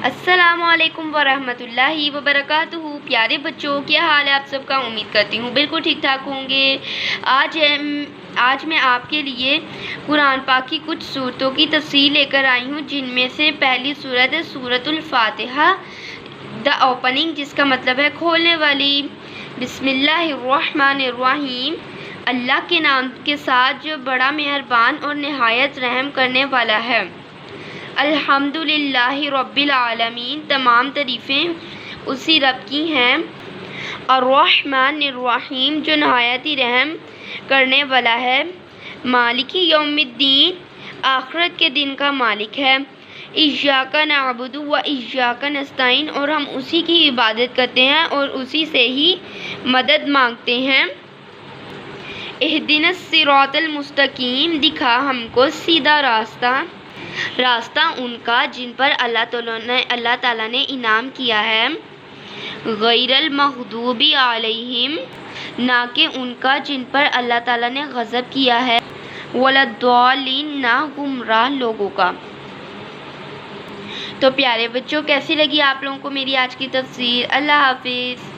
السلام علیکم ورحمۃ اللہ وبرکاتہ۔ پیارے بچوں، کیا حال ہے آپ سب کا؟ امید کرتی ہوں بالکل ٹھیک ٹھاک ہوں گے۔ آج میں آپ کے لیے قرآن پاک کی کچھ صورتوں کی تفسیر لے کر آئی ہوں، جن میں سے پہلی صورت ہے سورۃ الفاتحہ، دا اوپننگ، جس کا مطلب ہے کھولنے والی۔ بسم اللہ الرحمن الرحیم، اللہ کے نام کے ساتھ جو بڑا مہربان اور نہایت رحم کرنے والا ہے۔ الحمد للہ رب العالمین، تمام تعریفیں اسی رب کی ہیں۔ الرحمن الرحیم، جو نہایت ہی رحم کرنے والا ہے۔ مالک یوم الدین، آخرت کے دن کا مالک ہے۔ ایاک نعبد و ایاک نستعین، اور ہم اسی کی عبادت کرتے ہیں اور اسی سے ہی مدد مانگتے ہیں۔ اہدنا الصراط المستقیم، دکھا ہم کو سیدھا راستہ ان کا جن پر اللہ تعالیٰ نے انعام کیا ہے۔ غیر المغضوب علیہم، نہ کہ ان کا جن پر اللہ تعالیٰ نے غضب کیا ہے۔ ولا الضالین، نہ گمراہ لوگوں کا۔ تو پیارے بچوں، کیسی لگی آپ لوگوں کو میری آج کی تفسیر؟ اللہ حافظ۔